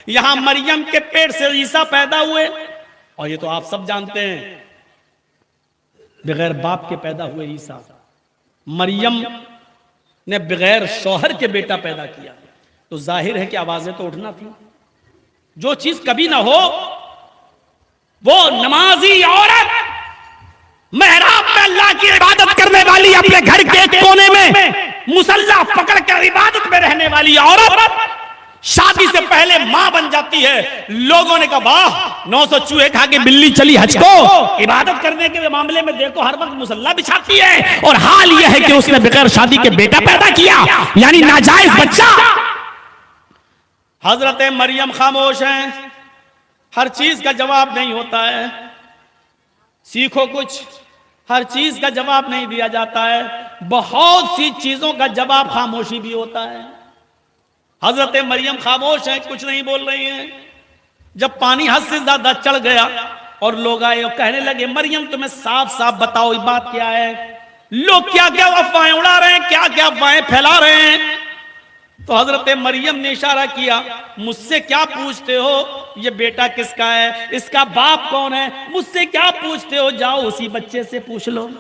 यहां मरियम के पेट से ईसा पैदा हुए, और ये तो आप सब जानते हैं बगैर बाप के पैदा हुए ईसा। मरियम ने बगैर शौहर के बेटा पैदा किया, तो जाहिर है कि आवाजें तो उठना थी। जो चीज कभी ना हो, वो नमाजी औरत मेहराब में अल्लाह की इबादत करने वाली, अपने घर के कोने में मुसल्ला पकड़ कर इबादत में रहने वाली औरत शादी से पहले मां बन जाती है। लोगों ने कहा वाह, 900 चूहे खा के बिल्ली चली हज को। इबादत करने के मामले में देखो हर वक्त मुसल्ला बिछाती है, और हाल यह है कि उसने बगैर शादी के बेटा पैदा किया, यानी नाजायज बच्चा। हजरत मरियम खामोश हैं, हर चीज का जवाब नहीं होता है। सीखो कुछ, हर चीज का जवाब नहीं दिया जाता है, बहुत सी चीजों का जवाब खामोशी भी होता है। हजरत मरियम खामोश हैं, कुछ नहीं बोल रही हैं। जब पानी हद से ज्यादा चढ़ गया और लोग आए और कहने लगे मरियम तुम्हें साफ साफ बताओ ये बात क्या है। लोग क्या क्या अफवाहें उड़ा रहे हैं, क्या क्या अफवाहें फैला रहे हैं। तो हजरत मरियम ने इशारा किया, मुझसे क्या पूछते हो, ये बेटा किसका है, इसका बाप कौन है, मुझसे क्या पूछते हो, जाओ उसी बच्चे से पूछ लो।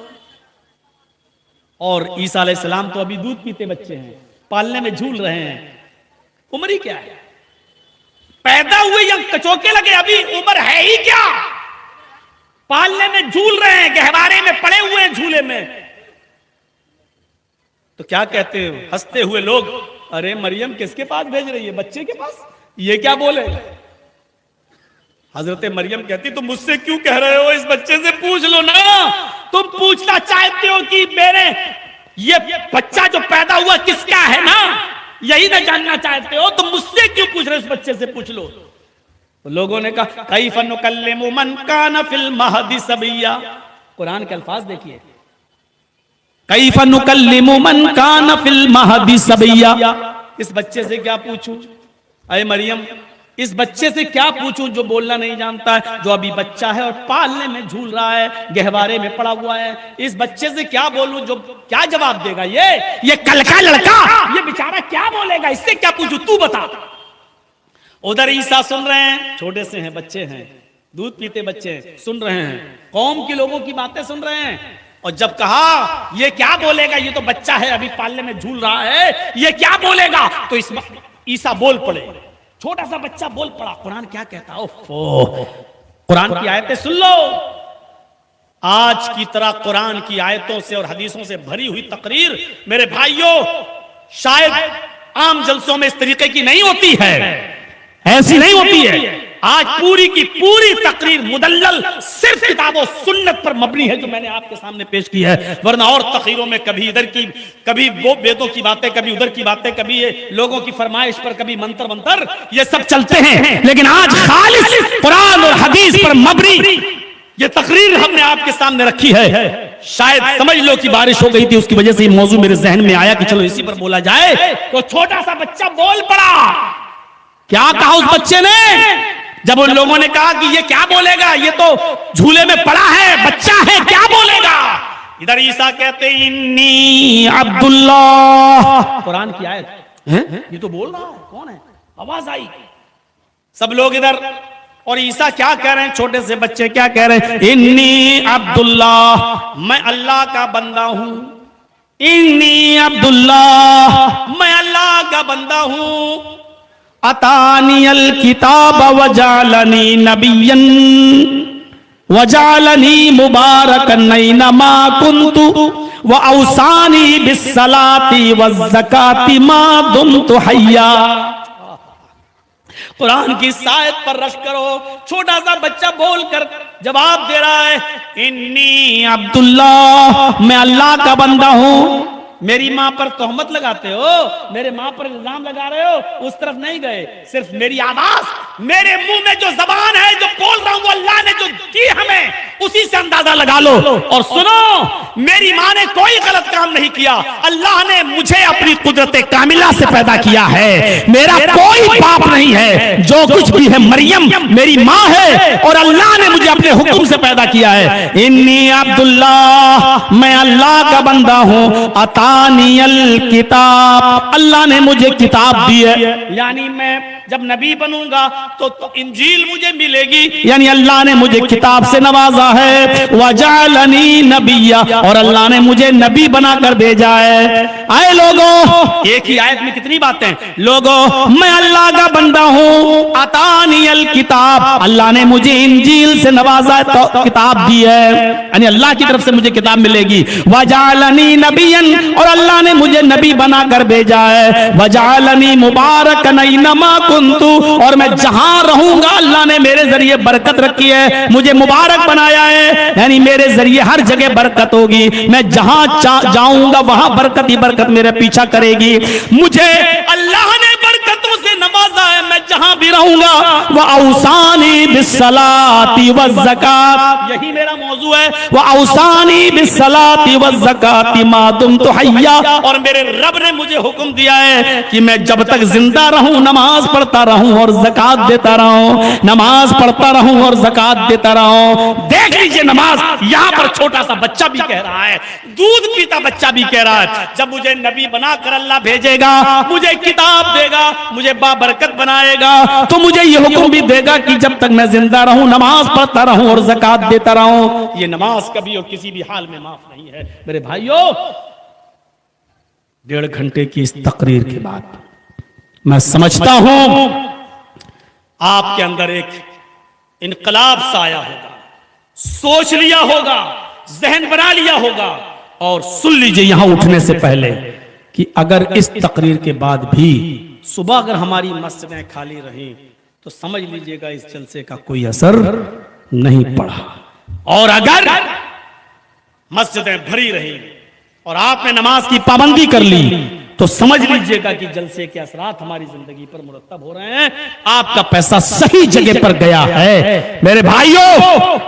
और ईसा अलैहिस्सलाम तो अभी दूध पीते बच्चे हैं, पालने में झूल रहे हैं। उम्र ही क्या है, पैदा हुए या कचोके लगे, अभी उम्र है ही क्या। पालने में झूल रहे हैं, गहवारे में पड़े हुए हैं झूले में। तो क्या कहते हो हंसते हुए लोग, अरे मरियम किसके पास भेज रही है, बच्चे के पास, ये क्या बोले। हजरत मरियम कहती तुम मुझसे क्यों कह रहे हो, इस बच्चे से पूछ लो ना। तुम पूछना चाहते हो कि मेरे ये बच्चा जो पैदा हुआ किसका है ना, यही ना जानना चाहते हो, तुम मुझसे क्यों पूछ रहे हो, इस बच्चे से पूछ लो। तो लोगों ने कहा कैफ़ नुकल्लिमु मन कान फिल महदी सबैया। कुरान के अल्फाज देखिए, कैफ़ नुकल्लिमु मन कान फिल महदी सबैया। इस बच्चे से क्या पूछूं, अरे मरियम इस बच्चे से क्या पूछूं जो बोलना नहीं जानता है, जो अभी बच्चा है और पालने में झूल रहा है, गहवारे में पड़ा हुआ है। इस बच्चे से क्या बोलूं, जो क्या जवाब देगा, ये कल का लड़का, ये बेचारा क्या बोलेगा, इससे क्या पूछूं, तू बता। उधर ईसा सुन रहे हैं, छोटे से हैं, बच्चे हैं, दूध पीते बच्चे हैं, सुन रहे हैं, कौम के लोगों की बातें सुन रहे हैं। और जब कहा ये क्या बोलेगा, ये तो बच्चा है अभी पालने में झूल रहा है, ये क्या बोलेगा, तो इस ईसा बोल पड़े, छोटा सा बच्चा बोल पड़ा। कुरान क्या कहता है, कुरान की आयतें सुन लो। आज की तरह कुरान की आयतों से और हदीसों से भरी हुई तकरीर मेरे भाइयों शायद आम जलसों में इस तरीके की नहीं होती है, ऐसी नहीं होती है। आज पूरी की पूरी तकरीर मुदल्लल सिर्फ किताबों सुन्नत पर मबनी है, जो मैंने आपके सामने पेश की है। वरना और तकरीरों में कभी इधर की, कभी वो वेदों की बातें, कभी उधर की बातें, कभी ये लोगों की फरमाइश पर, कभी मंत्र मंत्र, ये सब चलते हैं। लेकिन आज खालिस कुरान और हदीस पर मबनी ये तकरीर हमने आपके सामने रखी है। शायद समझ लो कि बारिश हो गई थी, उसकी वजह से ये मौजू मेरे जहन में आया कि चलो इसी पर बोला जाए। तो छोटा सा बच्चा बोल पड़ा। क्या कहा उस बच्चे ने, जब उन लोगों ने कहा कि ये क्या बोलेगा, ये तो झूले में पड़ा है, बच्चा है, क्या बोलेगा। इधर ईसा कहते इन्नी अब्दुल्लाह, कुरान की आयत है, ये तो बोल रहा है, कौन है, आवाज आई, सब लोग इधर। और ईसा क्या कह रहे हैं, छोटे से बच्चे क्या कह रहे हैं, इन्नी अब्दुल्लाह, मैं अल्लाह का बंदा हूं। इन्नी अब्दुल्लाह, मैं अल्लाह का बंदा हूं। अतानियल किताब वजालनी नबियन वजालनी मुबारकन ऐनमा कुन्तु व औसानी बिस्सलाति वज़्ज़काति मा दुमतु हय्या। कुरान की आयत पर रश करो, छोटा सा बच्चा बोलकर जवाब दे रहा है, इन्नी अब्दुल्लाह, मैं अल्लाह का बंदा हूं। मेरी मां पर तोहमत लगाते हो, मेरे मां पर इल्जाम लगा रहे हो, उस तरफ नहीं गए। सिर्फ मेरी आवाज, मेरे मुंह में जो जबान है, जो बोल रहा हूं, वो अल्लाह ने जो दी हमें, उसी से अंदाजा लगा लो। और सुनो, मेरी मां ने कोई गलत काम नहीं किया, अल्लाह ने मुझे अपनी कुदरत कामिला से पैदा किया है। मेरा कोई बाप नहीं है, जो कुछ भी है मरियम मेरी मां है, और अल्लाह ने मुझे अपने हुक्म से पैदा किया है। इन्नी अब्दुल्लाह, मैं अल्लाह का बंदा हूं। अतानियल किताब, अल्लाह ने मुझे किताब दी है, यानी मैं जब नबी बनूंगा तो इंजील मुझे मिलेगी, यानी अल्लाह ने मुझे किताब से नवाजा है। वजालनी नबिया, और अल्लाह ने मुझे नबी बनाकर भेजा है। आए लोगों, एक ही आयत में कितनी बातें। लोगों, मैं अल्लाह का बंदा हूं। अतानी अल किताब, अल्लाह ने मुझे इंजील से नवाजा, तो किताब दी है, यानी अल्लाह की तरफ से मुझे किताब मिलेगी। वजालनी नबियन, और अल्लाह ने मुझे नबी बनाकर भेजा है। वजालनी मुबारकन ऐनमा कुन्तु, और मैं जहां रहूंगा अल्लाह ने मेरे जरिए बरकत रखी है, मुझे मुबारक बनाया है, यानी मेरे जरिए हर जगह बरकत होगी। मैं जहां जाऊंगा वहां बरकत ही बरकत मेरे पीछा करेगी। मुझे अल्लाह ने बरकतों से नवाजा है, मैं जहां भी रहूंगा। वह औसानी बिस्सलाती वज़्ज़कात, यही मेरा मौजू है। वह औसानी बिस्सलाती वज़्ज़काती मा दुम्तु हय्या, और मेरे रब ने मुझे हुक्म दिया है कि मैं जब तक जिंदा रहूं नमाज पढ़ता रहूं और ज़कात देता रहूं, नमाज पढ़ता रहूं और ज़कात देता रहूं। देख लीजिए नमाज, यहां पर छोटा सा बच्चा भी कह रहा है, दूध पीता बच्चा भी कह रहा है, जब मुझे नबी बनाकर अल्लाह भेजेगा, मुझे किताब देगा, मुझे बाबरकत बनाएगा, तो मुझे ये हुक्म भी देगा कि जब तक मैं जिंदा रहूं नमाज पढ़ता रहूं और ज़कात देता रहूं। ये नमाज कभी और किसी भी हाल में माफ नहीं है। मेरे भाइयों, 1.5 घंटे की इस तकरीर के बाद मैं समझता हूं आपके अंदर एक इनकलाब सा आया होगा, सोच लिया होगा, जहन बना लिया होगा। और सुन लीजिए यहां उठने से पहले कि अगर इस तकरीर के बाद भी सुबह अगर हमारी मस्जिदें खाली रही तो समझ लीजिएगा इस जलसे का कोई असर नहीं पड़ा, और अगर मस्जिदें भरी रही और आपने नमाज की पाबंदी कर ली तो समझ लीजिएगा कि जलसे के असरात हमारी जिंदगी पर मुरतब हो रहे हैं। आपका पैसा सही जगह पर गया है। मेरे भाइयों,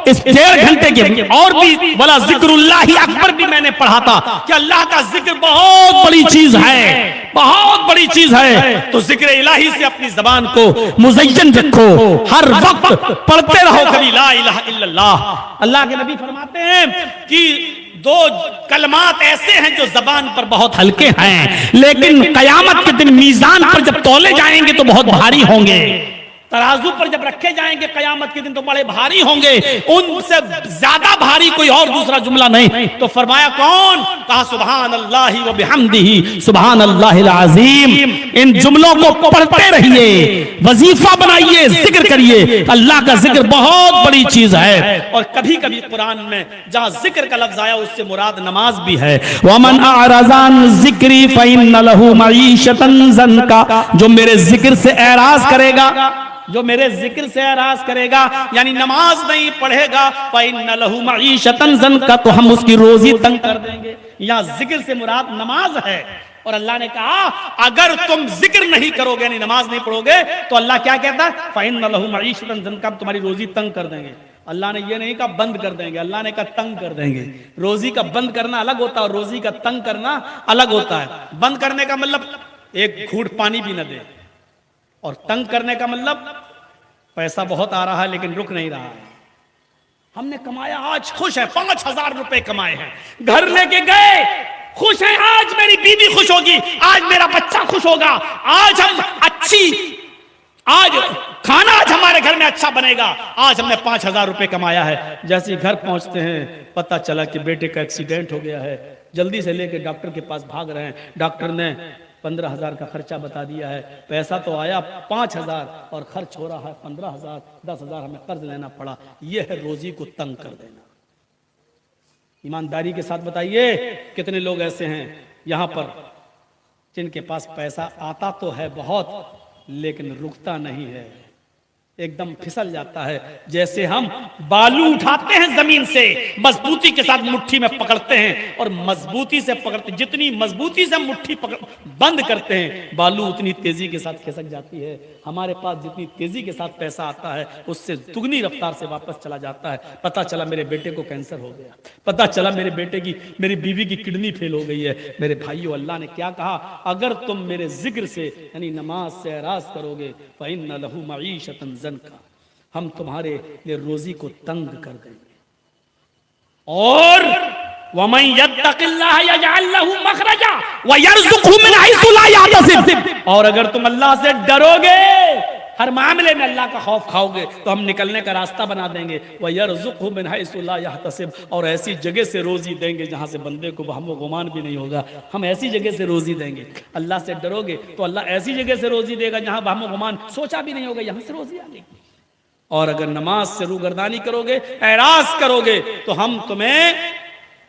इस 1.5 घंटे के और भी वाला जिक्रुल्लाह अकबर भी मैंने पढ़ा था कि अल्लाह का जिक्र बहुत बड़ी चीज है, बहुत बड़ी चीज है। तो जिक्र इलाही से अपनी जबान को मुज़य्यन रखो, हर वक्त पढ़ते रहो कभी ला इलाहा इल्लल्लाह। अल्लाह के नबी फरमाते हैं कि 2 कलमात ऐसे हैं जो जबान पर बहुत हल्के हैं, लेकिन कयामत के दिन मीजान पर जब तौले जाएंगे तो बहुत भारी होंगे। तराजू पर जब रखे जाएंगे कयामत के दिन तो बड़े भारी होंगे, उनसे ज्यादा भारी कोई और दूसरा जुमला नहीं। तो फरमाया कौन? कहा सुभान अल्लाह व बिहम्दिही सुभान अल्लाहिल अज़ीम। इन जुमलों को पढ़ते रहिए, वजीफा बनाइए, जिक्र करिए। अल्लाह का जिक्र बहुत बड़ी चीज है। और कभी कभी कुरान में जहां जिक्र का लफ्ज आया उससे मुराद नमाज भी है। वमन अअरज़ान ज़िक्री फ़इन्न लहू मईशतन ज़न्का, जो मेरे जिक्र से एराज करेगा, जो मेरे जिक्र से एराज करेगा यानी नमाज नहीं पढ़ेगा, फ़इन्न लहू मईशतन ज़न्का, तो हम उसकी रोजी तंग कर देंगे। यहाँ जिक्र से मुराद नमाज है। और अल्लाह ने कहा अगर तुम जिक्र नहीं करोगे यानी नमाज नहीं पढ़ोगे तो अल्लाह क्या कहता है? फ़इन्न लहू मईशतन ज़न्का, तुम्हारी रोजी तंग कर देंगे। अल्लाह ने ये नहीं कहा बंद कर देंगे, अल्लाह ने कहा तंग कर देंगे। रोजी का बंद करना अलग होता है और रोजी का तंग करना अलग होता है। बंद करने का मतलब एक घूंट पानी भी न दे, और तंग करने का मतलब पैसा बहुत आ रहा है लेकिन रुक नहीं रहा है। हमने कमाया, आज खुश है, 5,000 रुपए कमाए हैं, घर लेके गए, खुश है, आज मेरी बीवी खुश होगी, आज मेरा बच्चा खुश होगा, आज हम आज खाना आज हमारे घर में अच्छा बनेगा, आज हमने 5,000 रुपए कमाया है। जैसे ही घर पहुंचते हैं पता चला कि बेटे का एक्सीडेंट हो गया है, जल्दी से लेके डॉक्टर के पास भाग रहे हैं। डॉक्टर ने 15,000 का खर्चा बता दिया है, पैसा तो आया 5,000 और खर्च हो रहा है 15,000, 10,000 हमें कर्ज लेना पड़ा। यह है रोजी को तंग कर देना। ईमानदारी के साथ बताइए कितने लोग ऐसे हैं यहां पर जिनके पास पैसा आता तो है बहुत लेकिन रुकता नहीं है, एकदम फिसल जाता है। जैसे हम बालू उठाते हैं जमीन से, मजबूती के साथ मुट्ठी में पकड़ते हैं और मजबूती से पकड़ते, जितनी मजबूती से मुट्ठी बंद करते हैं बालू उतनी तेजी के साथ खिसक जाती है। हमारे पास जितनी तेजी के साथ पैसा आता है उससे दुगनी रफ्तार से वापस चला जाता है। पता चला मेरे बेटे को कैंसर हो गया, पता चला मेरी बीवी की किडनी फेल हो गई है। मेरे भाइयों, अल्लाह ने क्या कहा? अगर तुम मेरे जिक्र से यानी नमाज से एराज करोगे फ़इन्न लहू मईशतन ज़न्का, हम तुम्हारे लिए रोजी को तंग कर देंगे। और वमन यत्तक़िल्लाह यजअल लहू मखरजा व यरज़ुक़हु मिन हैसु ला यहतसिब, और अगर तुम अल्लाह से डरोगे हर मामले में अल्लाह का खौफ खाओगे तो हम निकलने का रास्ता बना देंगे। वयरज़ुक़हु मिन हैसु ला यहतसिब, और ऐसी जगह से रोजी देंगे जहां से बंदे को वहम गुमान भी नहीं होगा। हम ऐसी जगह से रोजी देंगे। अल्लाह से डरोगे तो अल्लाह ऐसी जगह से रोजी देगा जहां वहम गुमान सोचा भी नहीं होगा, यहां से रोजी आ गई। और अगर नमाज से रूगर्दानी करोगे, एराज करोगे, तो हम तुम्हें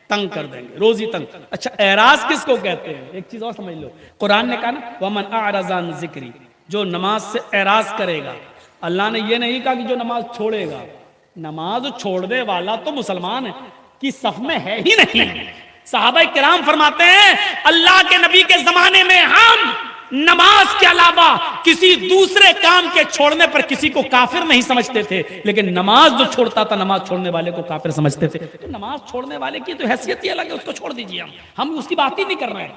तंग कर देंगे, रोजी तंग। अच्छा, एराज किसको कहते हैं? एक चीज और समझ लो, कुरान ने कहा ना वमन अअरज़ अन ज़िक्री, जो नमाज से एराज करेगा। अल्लाह ने ये नहीं कहा कि जो नमाज छोड़ेगा। नमाज छोड़ने वाला तो मुसलमान है कि सफ में है ही नहीं। सहाबा किराम फरमाते हैं अल्लाह के नबी के जमाने में हम नमाज के अलावा किसी दूसरे काम के छोड़ने पर किसी को काफिर नहीं समझते थे, लेकिन नमाज जो छोड़ता था नमाज छोड़ने वाले को काफिर समझते थे। तो नमाज छोड़ने वाले की तो हैसियत ही अलग है, उसको छोड़ दीजिए। हम उसकी बात ही नहीं कर रहे हैं।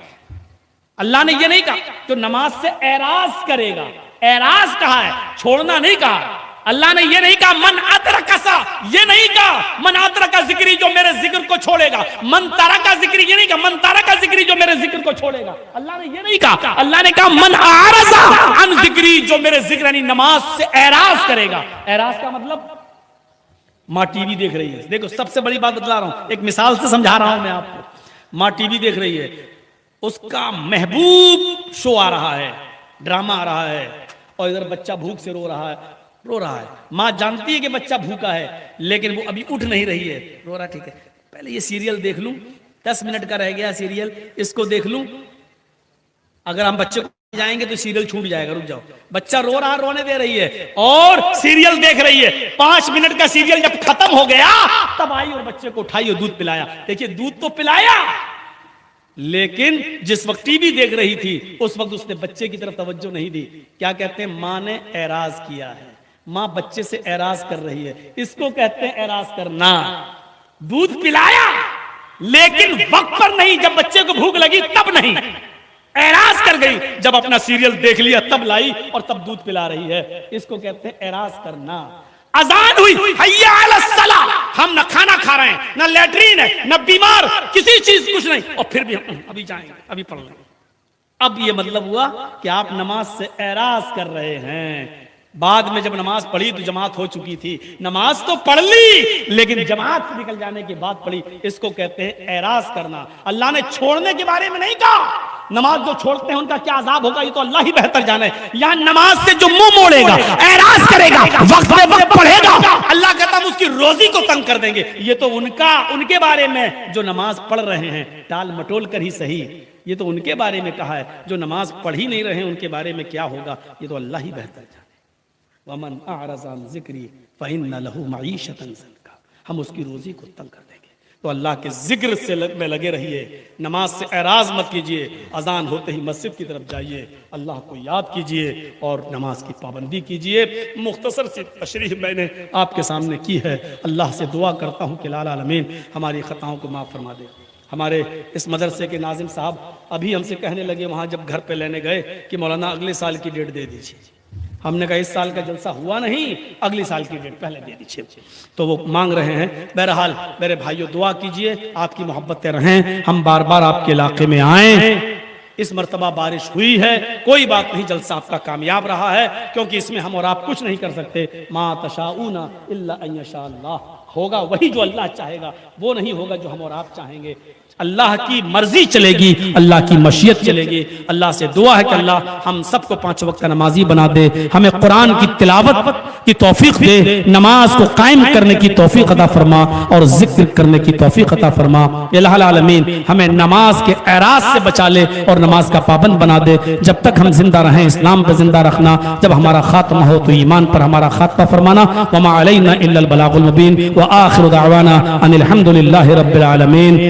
अल्लाह ने यह नहीं कहा जो नमाज से एराज करेगा, एराज कहा है, छोड़ना नहीं कहा। अल्लाह ने यह नहीं कहा मन अतरकसा, ये नहीं कहा मन अतरका जिक्री जो मेरे जिक्र को छोड़ेगा, मन तारका जिक्री ये नहीं कहा मन तारका जिक्री जो मेरे जिक्र को छोड़ेगा। अल्लाह ने यह नहीं कहा, अल्लाह ने कहा मन आरज़ा अन जिक्री जो मेरे जिक्र यानी नमाज से एराज करेगा। एराज का मतलब, माँ टीवी देख रही है, देखो सबसे बड़ी बात बतला रहा हूं, एक मिसाल से समझा रहा हूं मैं आपको। माँ टीवी देख रही है, उसका महबूब शो आ रहा है, ड्रामा आ रहा है, और इधर बच्चा भूख से रो रहा है। माँ जानती है कि बच्चा भूखा है, लेकिन वो अभी उठ नहीं रही है, रो रहा। ठीक है, पहले ये सीरियल देख लूं, 10 मिनट का रह गया सीरियल, इसको देख लूं। अगर हम बच्चे को जाएंगे तो सीरियल छूट जाएगा, रुक जाओ। बच्चा रो रहा, रोने दे रही है और सीरियल देख रही है। 5 मिनट का सीरियल जब खत्म हो गया तब आई और बच्चे को उठाई और दूध पिलाया। देखिए, दूध तो पिलाया, लेकिन जिस वक्त टीवी देख रही थी उस वक्त उसने बच्चे की तरफ तवज्जो नहीं दी। क्या कहते हैं? माँ ने एराज किया है, माँ बच्चे से एराज कर रही है, इसको कहते हैं एराज करना। दूध पिलाया लेकिन वक्त पर नहीं, जब बच्चे को भूख लगी तब नहीं, एराज कर गई, जब अपना सीरियल देख लिया तब लाई और तब दूध पिला रही है, इसको कहते हैं एराज करना। अजान हुई, हय्या अला सला, हम न खाना खा रहे हैं, न लैट्रीन है, न बीमार, किसी चीज कुछ नहीं, और फिर भी हम अभी जाएंगे, अभी पढ़ लेंगे। अब ये मतलब हुआ कि आप नमाज से एराज कर रहे हैं। बाद में जब नमाज पढ़ी तो जमात हो चुकी थी, नमाज तो पढ़ ली लेकिन जमात से निकल जाने के बाद पढ़ी, इसको कहते हैं एराज करना। अल्लाह ने छोड़ने के बारे में नहीं कहा, नमाज जो छोड़ते हैं उनका क्या अजाब होगा ये तो अल्लाह ही बेहतर जाने। यहां नमाज से जो मुंह मोड़ेगा, एराज करेगा, वक्त पे वक्त पढ़ेगा, अल्लाह कहता हम उसकी रोजी को तंग कर देंगे। ये तो उनके बारे में जो नमाज पढ़ रहे हैं, टाल मटोल कर ही सही, ये तो उनके बारे में कहा है। जो नमाज पढ़ ही नहीं रहे उनके बारे में क्या होगा ये तो अल्लाह ही बेहतर जाने। वमन अअरज़ अन ज़िक्री फ़इन्न लहू मईशतन ज़ंका, हम उसकी रोजी को तंग कर देंगे। तो अल्लाह के जिक्र से में लगे रहिए, नमाज से एराज मत कीजिए, अजान होते ही मस्जिद की तरफ जाइए, अल्लाह को याद कीजिए और नमाज की पाबंदी कीजिए। मुख्तसर सी तशरीह मैंने आपके सामने की है। अल्लाह से दुआ करता हूँ कि लाल आलमीन हमारी ख़ताओं को माफ़ फरमा दे। हमारे इस मदरसे के नाजिम साहब अभी हमसे कहने लगे वहाँ जब घर पे लेने गए कि मौलाना अगले साल की डेट दे दीजिए। हमने कहा इस साल का जलसा हुआ नहीं, अगली साल की डेट पहले दे दीजिए। तो वो मांग रहे हैं। बहरहाल मेरे भाइयों दुआ कीजिए, आपकी मोहब्बतें रहें, हम बार बार आपके इलाके में आएं। इस मर्तबा बारिश हुई है, कोई बात नहीं, जलसा आपका कामयाब रहा है, क्योंकि इसमें हम और आप कुछ नहीं कर सकते। मा तशाऊना इल्ला अन यशा अल्लाह, होगा वही जो अल्लाह चाहेगा, वो नहीं होगा जो हम और आप चाहेंगे। अल्लाह की मर्जी चलेगी, अल्लाह की मशीयत चलेगी। अल्लाह से दुआ है कि अल्लाह हम सबको 5 वक्त का नमाजी बना दे, हमें कुरान की तिलावत की तौफीक दे, नमाज को कायम करने की तौफीक अता फरमा और जिक्र करने की तौफीक अता फरमा। इलाहुल आलमीन हमें नमाज के एराज से बचा ले और नमाज का पाबंद बना दे। जब तक हम जिंदा रहें इस्लाम पर जिंदा रखना, जब हमारा खात्मा हो तो ईमान पर हमारा खात्मा फरमाना। वमा अलैना इल्लल बलागुल मुबीन व आखिरु दावाना अनिल हम्दुलिल्लाहि रब्बिल आलमीन।